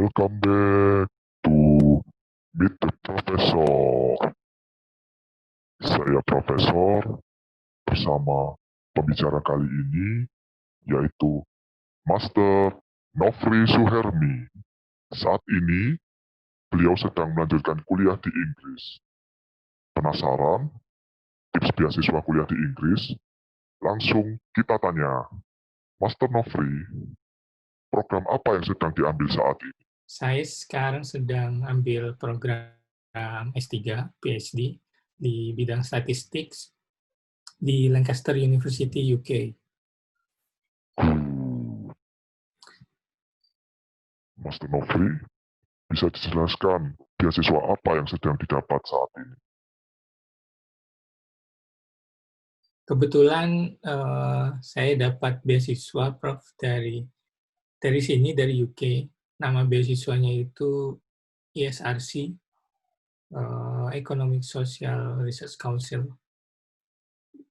Welcome back to Meet the Professor. Saya Profesor bersama pembicara kali ini yaitu Master Nofri Suhermi. Saat ini beliau sedang melanjutkan kuliah di Inggris. Penasaran tips beasiswa kuliah di Inggris? Langsung kita tanya, Master Nofri, program apa yang sedang diambil saat ini? Saya sekarang sedang ambil program S3, PhD, di bidang statistik di Lancaster University, UK. Master Nofri, bisa dijelaskan beasiswa apa yang sedang didapat saat ini? Kebetulan saya dapat beasiswa, Prof, dari sini, dari UK. Nama beasiswanya itu ESRC, Economic Social Research Council.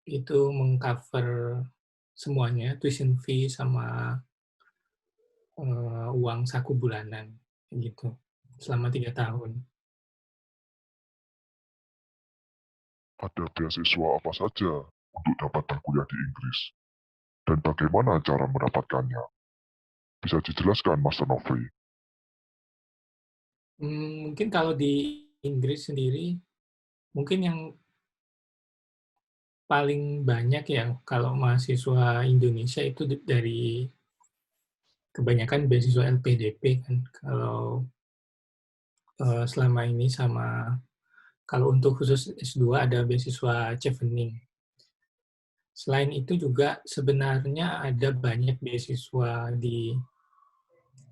Itu mengcover semuanya, tuition fee sama uang saku bulanan, gitu, selama 3 tahun. Ada beasiswa apa saja untuk dapat berkuliah di Inggris? Dan bagaimana cara mendapatkannya? Bisa dijelaskan, Master Nofri? Mungkin kalau di Inggris sendiri, mungkin yang paling banyak ya, kalau mahasiswa Indonesia itu dari kebanyakan beasiswa LPDP kan, kalau selama ini, sama kalau untuk khusus S2 ada beasiswa Chevening. Selain itu juga sebenarnya ada banyak beasiswa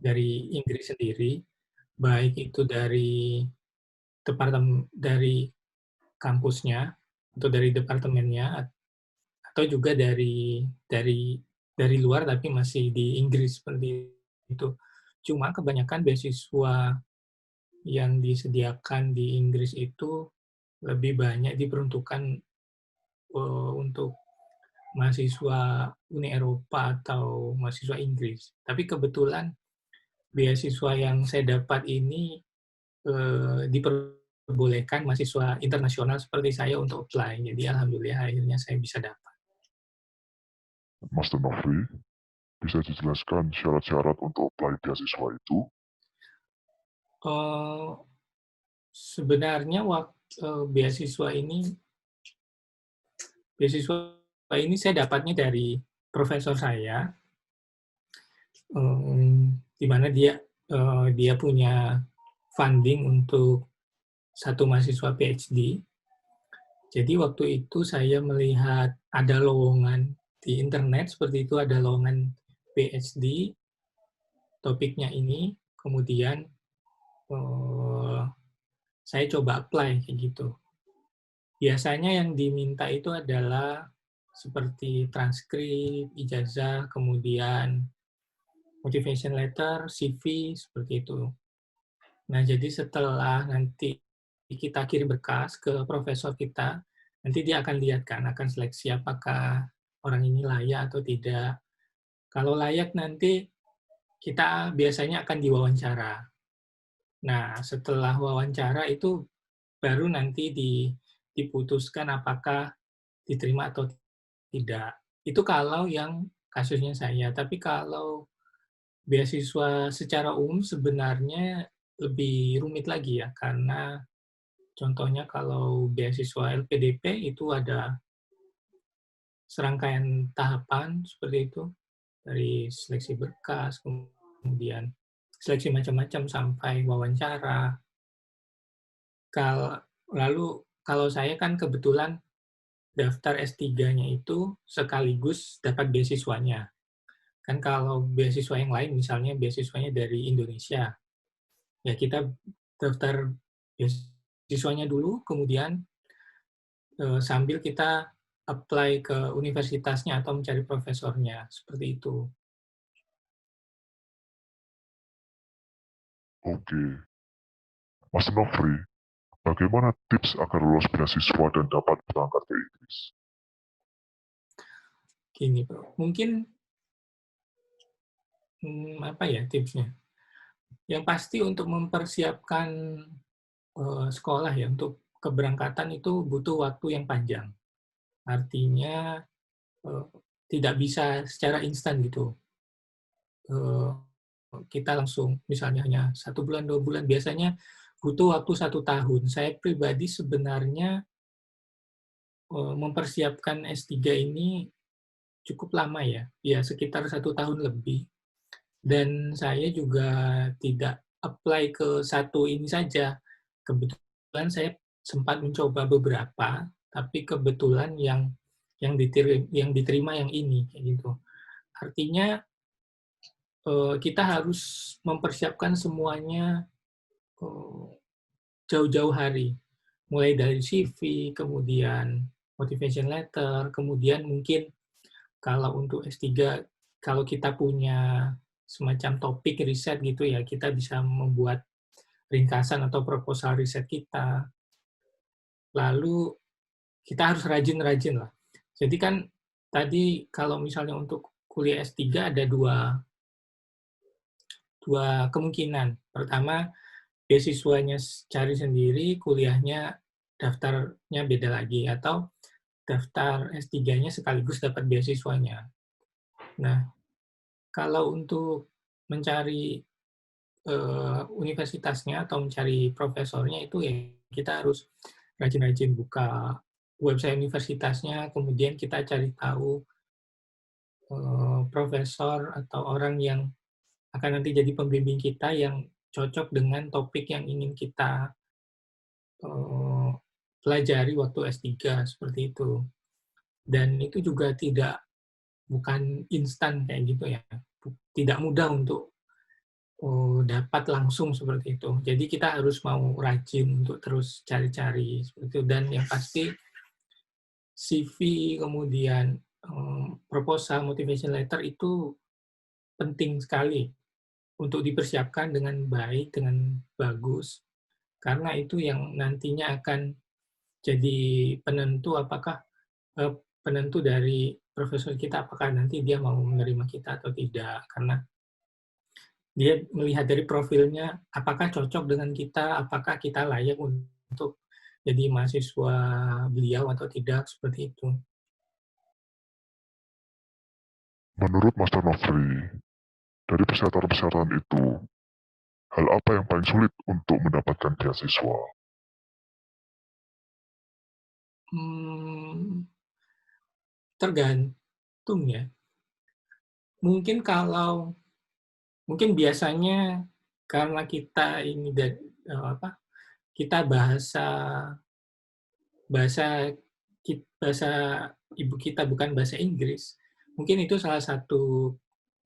dari Inggris sendiri, baik itu dari kampusnya atau dari departemennya, atau juga dari luar tapi masih di Inggris, seperti itu. Cuma kebanyakan beasiswa yang disediakan di Inggris itu lebih banyak diperuntukkan untuk mahasiswa Uni Eropa atau mahasiswa Inggris. Tapi kebetulan beasiswa yang saya dapat ini diperbolehkan mahasiswa internasional seperti saya untuk apply. Jadi alhamdulillah akhirnya saya bisa dapat. Master Nofri, bisa dijelaskan syarat-syarat untuk apply beasiswa itu? Sebenarnya beasiswa ini saya dapatnya dari profesor saya, di mana dia punya funding untuk satu mahasiswa PhD. Jadi waktu itu saya melihat ada lowongan di internet seperti itu, ada lowongan PhD, topiknya ini, kemudian saya coba apply kayak gitu. Biasanya yang diminta itu adalah seperti transkrip, ijazah, kemudian motivation letter, CV, seperti itu. Nah, jadi setelah nanti kita kirim berkas ke profesor kita, nanti dia akan lihat kan, akan seleksi apakah orang ini layak atau tidak. Kalau layak nanti kita biasanya akan diwawancara. Nah, setelah wawancara itu baru nanti diputuskan apakah diterima atau tidak. Itu kalau yang kasusnya saya. Tapi kalau beasiswa secara umum sebenarnya lebih rumit lagi ya, karena contohnya kalau beasiswa LPDP itu ada serangkaian tahapan seperti itu, dari seleksi berkas, kemudian seleksi macam-macam sampai wawancara. Lalu kalau saya kan kebetulan daftar S3-nya itu sekaligus dapat beasiswanya. Kan kalau beasiswa yang lain, misalnya beasiswanya dari Indonesia, ya kita daftar beasiswanya dulu, kemudian sambil kita apply ke universitasnya atau mencari profesornya, seperti itu. Oke. Master Nofri, bagaimana tips agar lulus beasiswa dan dapat berangkat ke Inggris? Gini, Bro. Mungkin apa ya tipsnya? Yang pasti untuk mempersiapkan sekolah ya, untuk keberangkatan itu butuh waktu yang panjang. Artinya, eee, tidak bisa secara instan gitu. Eee, kita langsung misalnya hanya 1 bulan, 2 bulan, biasanya butuh waktu 1 tahun. Saya pribadi sebenarnya, mempersiapkan S3 ini cukup lama ya, ya sekitar 1 tahun lebih. Dan saya juga tidak apply ke satu ini saja. Kebetulan saya sempat mencoba beberapa, tapi kebetulan yang diterima yang ini, kayak gitu. Artinya, kita harus mempersiapkan semuanya, eee, jauh-jauh hari. Mulai dari CV, kemudian motivation letter, kemudian mungkin kalau untuk S3, kalau kita punya semacam topik riset gitu ya, kita bisa membuat ringkasan atau proposal riset kita. Lalu kita harus rajin-rajin lah. Jadi kan tadi kalau misalnya untuk kuliah S3 ada dua, dua kemungkinan. Pertama, beasiswanya cari sendiri, kuliahnya daftarnya beda lagi, atau daftar S3-nya sekaligus dapat beasiswanya. Nah, kalau untuk mencari universitasnya atau mencari profesornya itu ya kita harus rajin-rajin buka website universitasnya, kemudian kita cari tahu profesor atau orang yang akan nanti jadi pembimbing kita yang cocok dengan topik yang ingin kita eee, pelajari waktu S3, seperti itu. Dan itu juga bukan instan kayak gitu ya, tidak mudah untuk dapat langsung seperti itu. Jadi kita harus mau rajin untuk terus cari-cari seperti itu, dan yang pasti CV, kemudian, proposal, motivation letter itu penting sekali untuk dipersiapkan dengan baik, dengan bagus, karena itu yang nantinya akan jadi penentu apakah penentu dari profesor kita, apakah nanti dia mau menerima kita atau tidak. Karena dia melihat dari profilnya, apakah cocok dengan kita, apakah kita layak untuk jadi mahasiswa beliau atau tidak, seperti itu. Menurut Master Nofri, dari persyaratan-persyaratan itu, hal apa yang paling sulit untuk mendapatkan beasiswa? Hmm, tergantung ya. Mungkin kalau mungkin biasanya karena kita ini dan apa, kita bahasa bahasa bahasa ibu kita bukan bahasa Inggris, mungkin itu salah satu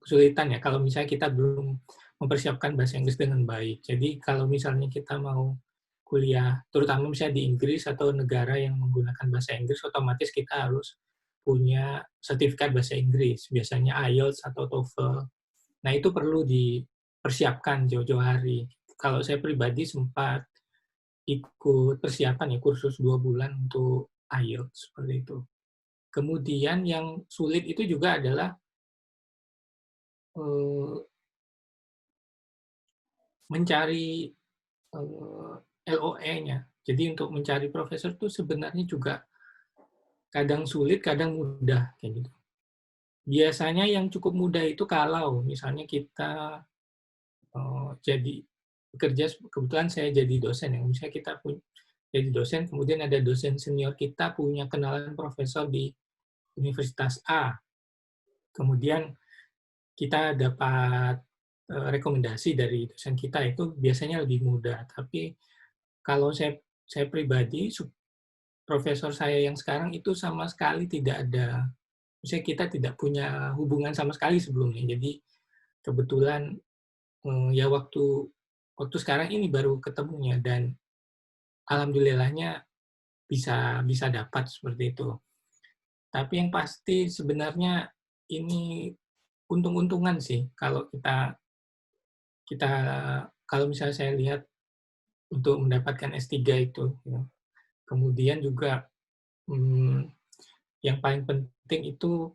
kesulitan ya, kalau misalnya kita belum mempersiapkan bahasa Inggris dengan baik. Jadi kalau misalnya kita mau kuliah, terutama misalnya di Inggris atau negara yang menggunakan bahasa Inggris, otomatis kita harus punya sertifikat bahasa Inggris, biasanya IELTS atau TOEFL. Nah, itu perlu dipersiapkan jauh-jauh hari. Kalau saya pribadi sempat ikut persiapan ya, kursus 2 bulan untuk IELTS, seperti itu. Kemudian yang sulit itu juga adalah, eee, mencari, LOE-nya. Jadi untuk mencari profesor itu sebenarnya juga kadang sulit, kadang mudah, kayak gitu. Biasanya yang cukup mudah itu kalau misalnya kita, jadi bekerja, kebetulan saya jadi dosen ya, misalnya kita jadi dosen, kemudian ada dosen senior kita punya kenalan profesor di Universitas A, kemudian kita dapat, rekomendasi dari dosen kita, itu biasanya lebih mudah. Tapi kalau saya pribadi, profesor saya yang sekarang itu sama sekali tidak ada, misalnya kita tidak punya hubungan sama sekali sebelumnya. Jadi kebetulan, ya waktu waktu sekarang ini baru ketemunya, dan alhamdulillahnya bisa bisa dapat seperti itu. Tapi yang pasti sebenarnya ini untung-untungan sih kalau kita kita kalau misalnya saya lihat untuk mendapatkan S3 itu, ya. Kemudian juga, mmm, yang paling penting itu,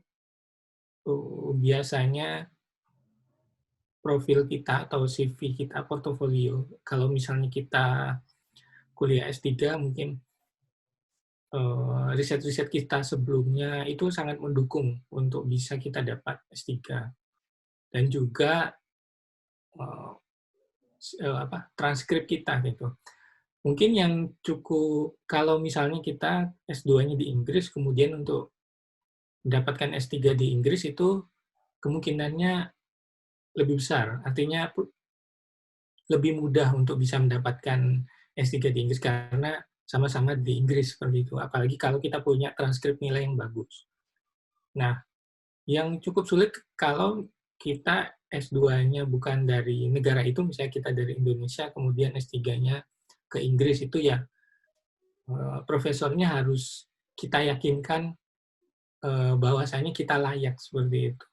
biasanya profil kita atau CV kita, portofolio. Kalau misalnya kita kuliah S3 mungkin riset-riset kita sebelumnya itu sangat mendukung untuk bisa kita dapat S3. Dan juga transkrip kita gitu. Mungkin yang cukup kalau misalnya kita S2-nya di Inggris, kemudian untuk mendapatkan S3 di Inggris itu kemungkinannya lebih besar. Artinya lebih mudah untuk bisa mendapatkan S3 di Inggris karena sama-sama di Inggris seperti itu. Apalagi kalau kita punya transkrip nilai yang bagus. Nah, yang cukup sulit kalau kita S2-nya bukan dari negara itu, misalnya kita dari Indonesia, kemudian S3-nya ke Inggris, itu ya profesornya harus kita yakinkan bahwasanya kita layak seperti itu.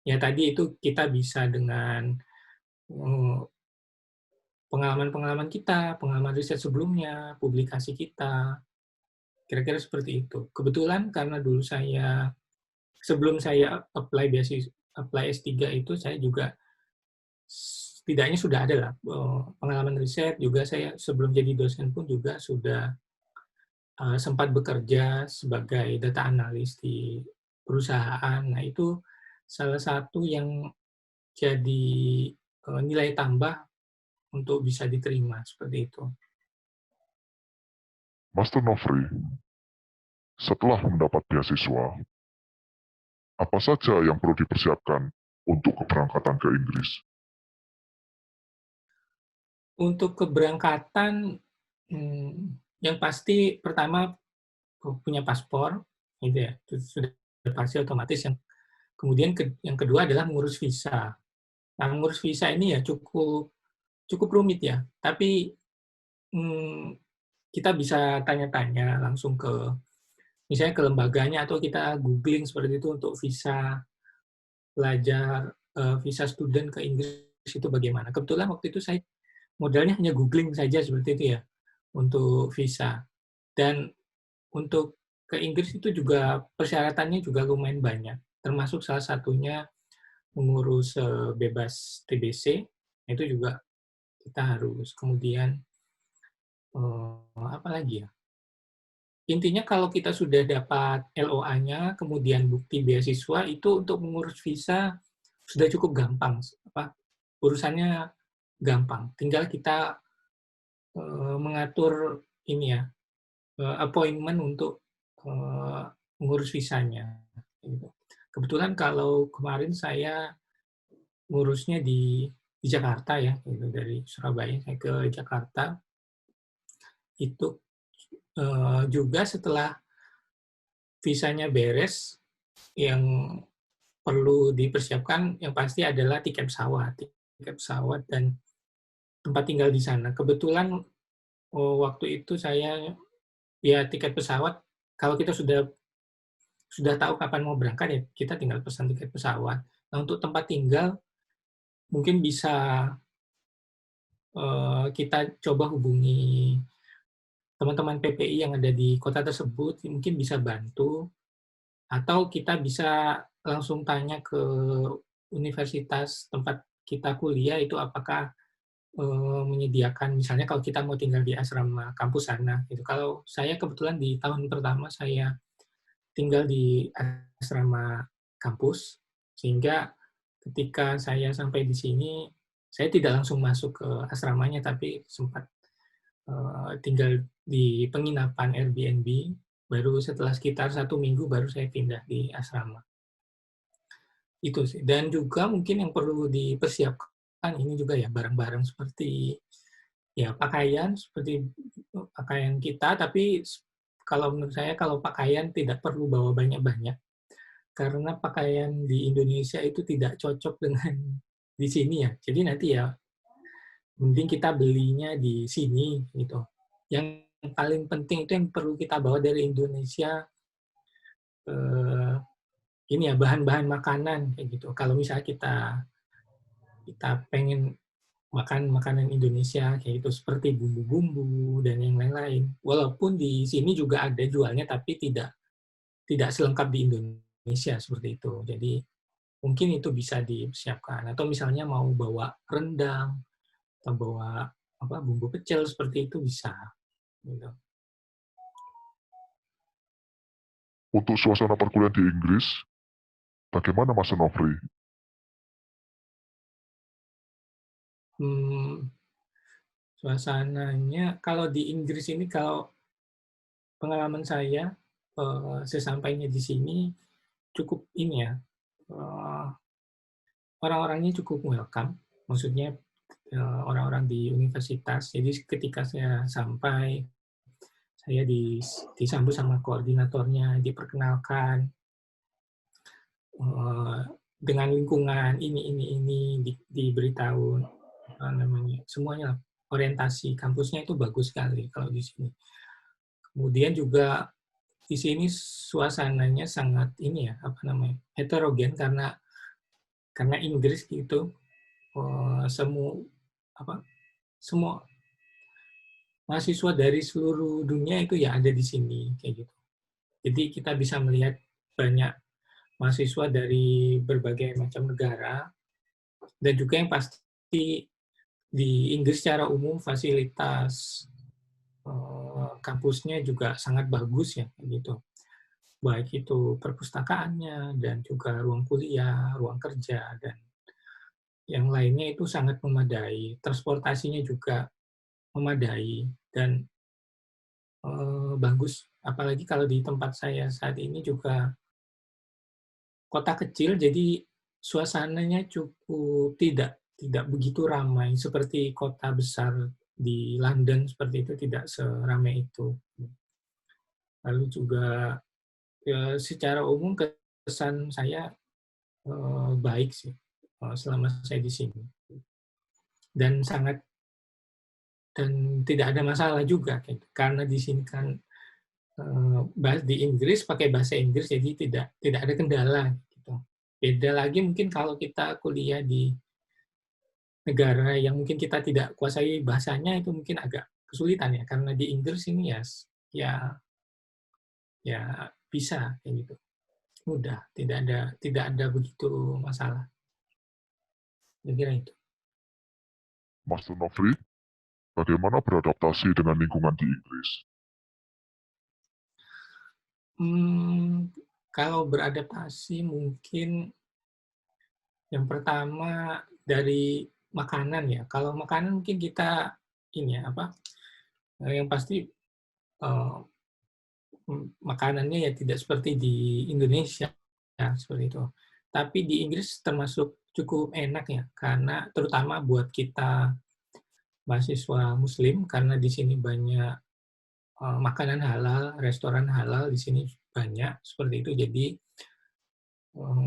Ya tadi itu kita bisa dengan pengalaman-pengalaman kita, pengalaman riset sebelumnya, publikasi kita, kira-kira seperti itu. Kebetulan karena dulu sebelum saya apply S3 itu, saya juga setidaknya sudah ada lah pengalaman riset, juga saya sebelum jadi dosen pun juga sudah sempat bekerja sebagai data analis di perusahaan. Nah, itu salah satu yang jadi nilai tambah untuk bisa diterima, seperti itu. Master Nofri, setelah mendapat beasiswa, apa saja yang perlu dipersiapkan untuk keberangkatan ke Inggris? Untuk keberangkatan, yang pasti pertama punya paspor, gitu ya, itu sudah pasti otomatis. Kemudian yang kedua adalah mengurus visa. Nah, mengurus visa ini ya cukup rumit ya, tapi kita bisa tanya-tanya langsung misalnya ke lembaganya, atau kita googling seperti itu untuk visa pelajar, visa student ke Inggris itu bagaimana. Kebetulan waktu itu saya modalnya hanya googling saja seperti itu ya, untuk visa. Dan untuk ke Inggris itu juga persyaratannya juga lumayan banyak, termasuk salah satunya mengurus bebas TBC, itu juga kita harus. Kemudian apa lagi ya? Intinya kalau kita sudah dapat LOA-nya, kemudian bukti beasiswa, itu untuk mengurus visa sudah cukup gampang. Urusannya gampang. Tinggal kita mengatur ini ya, appointment untuk mengurus visanya. Gitu. Kebetulan kalau kemarin saya ngurusnya di Jakarta ya, gitu, dari Surabaya saya ke Jakarta, itu juga setelah visanya beres, yang perlu dipersiapkan yang pasti adalah tiket pesawat dan tempat tinggal di sana. Kebetulan waktu itu saya ya tiket pesawat, kalau kita sudah tahu kapan mau berangkat ya kita tinggal pesan tiket pesawat. Nah, untuk tempat tinggal mungkin bisa kita coba hubungi teman-teman PPI yang ada di kota tersebut, mungkin bisa bantu, atau kita bisa langsung tanya ke universitas tempat kita kuliah itu apakah menyediakan, misalnya kalau kita mau tinggal di asrama kampus sana. Gitu. Kalau saya kebetulan di tahun pertama saya tinggal di asrama kampus, sehingga ketika saya sampai di sini, saya tidak langsung masuk ke asramanya, tapi sempat tinggal di penginapan Airbnb, baru setelah sekitar 1 minggu baru saya pindah di asrama. Itu sih. Dan juga mungkin yang perlu dipersiapkan ini juga ya, barang-barang seperti ya pakaian, seperti pakaian kita, tapi kalau menurut saya kalau pakaian tidak perlu bawa banyak-banyak, karena pakaian di Indonesia itu tidak cocok dengan di sini ya. Jadi nanti ya mending kita belinya di sini gitu. Yang paling penting itu yang perlu kita bawa dari Indonesia, ini ya bahan-bahan makanan kayak gitu. Kalau misalnya kita pengen makan makanan Indonesia kayak gitu, seperti bumbu-bumbu dan yang lain-lain. Walaupun di sini juga ada jualnya, tapi tidak selengkap di Indonesia seperti itu. Jadi mungkin itu bisa disiapkan. Atau misalnya mau bawa rendang atau bawa bumbu pecel seperti itu bisa. Gitu. Untuk suasana perkuliahan di Inggris, bagaimana Mas Nofri? Hmm, suasananya kalau di Inggris ini, kalau pengalaman saya sesampainya di sini cukup ini ya, orang-orangnya cukup welcome. Maksudnya orang-orang di universitas. Jadi ketika saya sampai, saya disambut sama koordinatornya, diperkenalkan eh, dengan lingkungan ini diberitahu apa namanya, semuanya orientasi kampusnya itu bagus sekali kalau di sini. Kemudian juga di sini suasananya sangat ini ya, apa namanya, heterogen, karena Inggris gitu. Semua apa semua mahasiswa dari seluruh dunia itu ya ada di sini kayak gitu. Jadi kita bisa melihat banyak mahasiswa dari berbagai macam negara, dan juga yang pasti di Inggris secara umum fasilitas kampusnya juga sangat bagus ya gitu. Baik itu perpustakaannya dan juga ruang kuliah, ruang kerja, dan yang lainnya itu sangat memadai. Transportasinya juga memadai dan bagus. Apalagi kalau di tempat saya saat ini juga kota kecil, jadi suasananya cukup tidak tidak begitu ramai seperti kota besar di London, seperti itu tidak seramai itu. Lalu juga secara umum kesan saya baik sih selama saya di sini, dan sangat dan tidak ada masalah juga gitu. Karena di sini kan di Inggris pakai bahasa Inggris, jadi tidak ada kendala gitu. Beda lagi mungkin kalau kita kuliah di negara yang mungkin kita tidak kuasai bahasanya, itu mungkin agak kesulitan ya, karena di Inggris ini ya ya bisa kayak gitu, mudah, tidak ada begitu masalah. Saya kira itu. Mas Nofri, bagaimana beradaptasi dengan lingkungan di Inggris? Kalau beradaptasi mungkin yang pertama dari makanan ya. Kalau makanan mungkin kita ini ya, yang pasti eh, makanannya ya tidak seperti di Indonesia ya, seperti itu. Tapi di Inggris termasuk cukup enak ya, karena terutama buat kita mahasiswa Muslim, karena di sini banyak makanan halal, restoran halal di sini banyak seperti itu. Jadi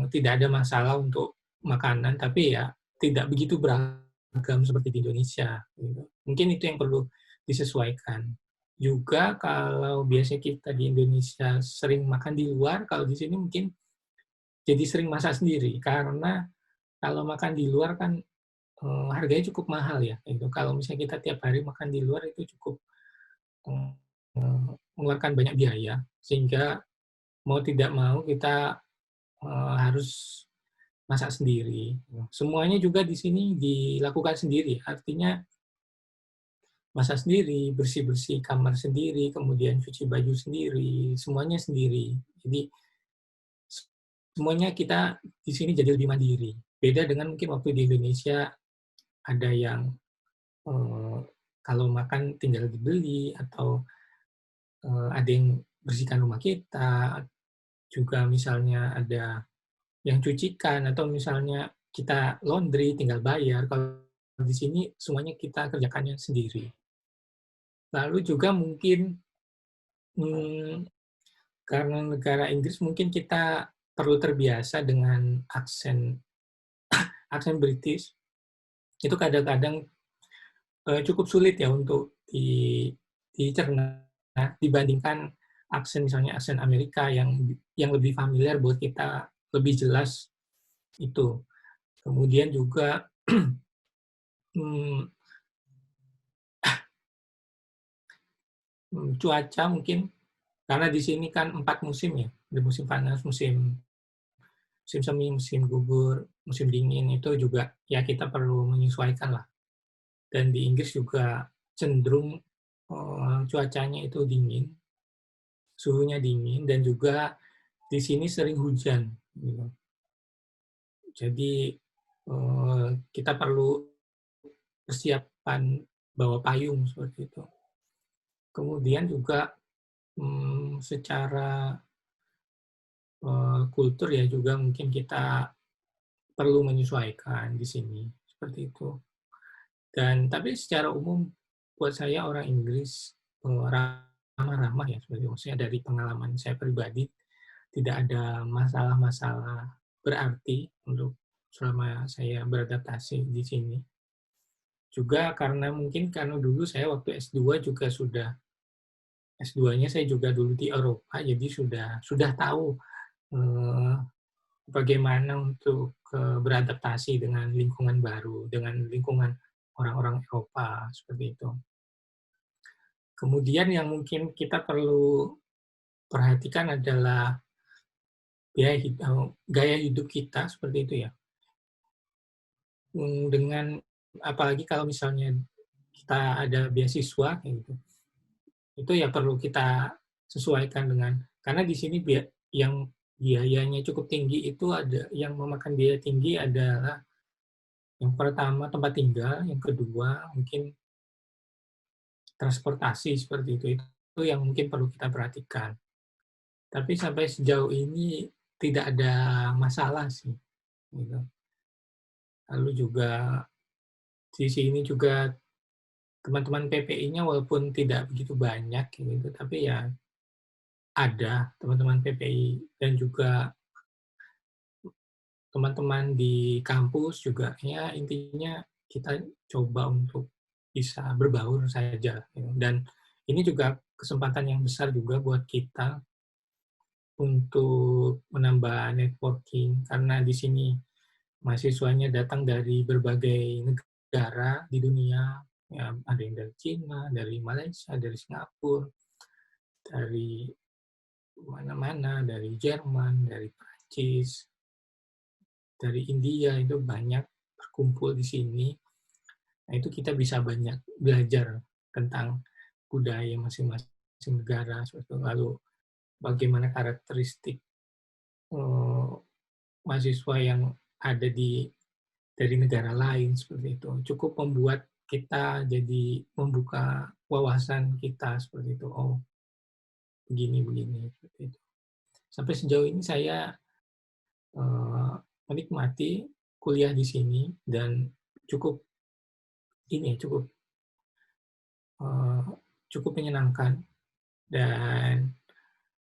tidak ada masalah untuk makanan, tapi ya tidak begitu beragam seperti di Indonesia. Gitu. Mungkin itu yang perlu disesuaikan. Juga kalau biasanya kita di Indonesia sering makan di luar, kalau di sini mungkin jadi sering masak sendiri, karena kalau makan di luar kan harganya cukup mahal ya. Gitu. Kalau misalnya kita tiap hari makan di luar itu cukup eh, mengeluarkan banyak biaya, sehingga mau tidak mau kita harus masak sendiri. Semuanya juga di sini dilakukan sendiri, artinya masak sendiri, bersih-bersih kamar sendiri, kemudian cuci baju sendiri, semuanya sendiri. Jadi semuanya kita di sini jadi lebih mandiri. Beda dengan mungkin waktu di Indonesia, ada yang eh, kalau makan tinggal dibeli, atau ada yang bersihkan rumah kita, juga misalnya ada yang cucikan, atau misalnya kita laundry tinggal bayar. Kalau di sini semuanya kita kerjakannya sendiri. Lalu juga mungkin hmm, karena negara Inggris, mungkin kita perlu terbiasa dengan aksen aksen British. Itu kadang-kadang cukup sulit ya untuk dicerna dibandingkan aksen, misalnya aksen Amerika yang lebih familiar buat kita, lebih jelas itu. Kemudian juga hmm, cuaca mungkin, karena di sini kan 4 musim ya, ada musim panas, musim musim semi, musim gugur, musim dingin itu juga ya kita perlu menyesuaikan lah. Dan di Inggris juga cenderung cuacanya itu dingin, suhunya dingin, dan juga di sini sering hujan. Gitu. Jadi kita perlu persiapan bawa payung seperti itu. Kemudian juga secara kultur ya juga mungkin kita perlu menyesuaikan di sini seperti itu. Dan tapi secara umum buat saya orang Inggris ramah-ramah ya seperti maksudnya dari pengalaman saya pribadi tidak ada masalah-masalah berarti untuk selama saya beradaptasi di sini. Juga karena mungkin karena dulu saya waktu S2 juga sudah S2-nya saya juga dulu di Eropa, jadi sudah tahu eh, bagaimana untuk beradaptasi dengan lingkungan baru, dengan lingkungan orang-orang Eropa seperti itu. Kemudian yang mungkin kita perlu perhatikan adalah gaya hidup kita seperti itu ya. Dengan apalagi kalau misalnya kita ada beasiswa kayak gitu. Itu ya perlu kita sesuaikan dengan karena di sini yang biayanya cukup tinggi itu ada yang memakan biaya tinggi adalah yang pertama tempat tinggal, yang kedua mungkin transportasi seperti itu. Itu yang mungkin perlu kita perhatikan. Tapi sampai sejauh ini tidak ada masalah sih. Gitu. Lalu juga di sini juga teman-teman PPI-nya walaupun tidak begitu banyak gitu, tapi ya ada teman-teman PPI dan juga teman-teman di kampus juga ya intinya kita coba untuk bisa berbaur saja gitu. Dan ini juga kesempatan yang besar juga buat kita untuk menambah networking karena di sini mahasiswanya datang dari berbagai negara di dunia ya ada yang dari Cina, dari Malaysia, dari Singapura, dari mana-mana, dari Jerman, dari Prancis, dari India itu banyak berkumpul di sini. Nah, itu kita bisa banyak belajar tentang budaya masing-masing negara, lalu bagaimana karakteristik mahasiswa yang ada dari negara lain seperti itu. Cukup membuat kita jadi membuka wawasan kita seperti itu. Oh, begini seperti itu. Sampai sejauh ini saya menikmati kuliah di sini dan cukup cukup cukup menyenangkan dan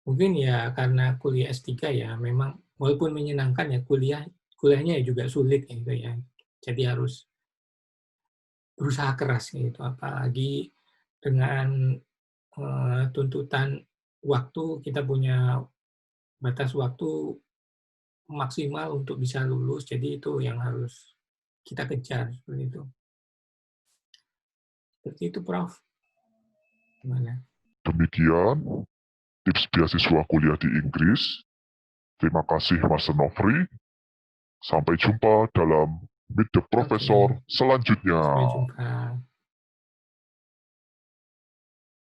mungkin ya karena kuliah S3 ya memang walaupun menyenangkan ya kuliahnya juga sulit gitu ya. Jadi harus berusaha keras gitu apalagi dengan tuntutan waktu kita punya batas waktu maksimal untuk bisa lulus jadi itu yang harus kita kejar seperti itu. Seperti itu, Prof. Gimana? Demikian tips beasiswa kuliah di Inggris. Terima kasih Mas Nofri. Sampai jumpa dalam Meet the Professor selanjutnya. Sampai jumpa.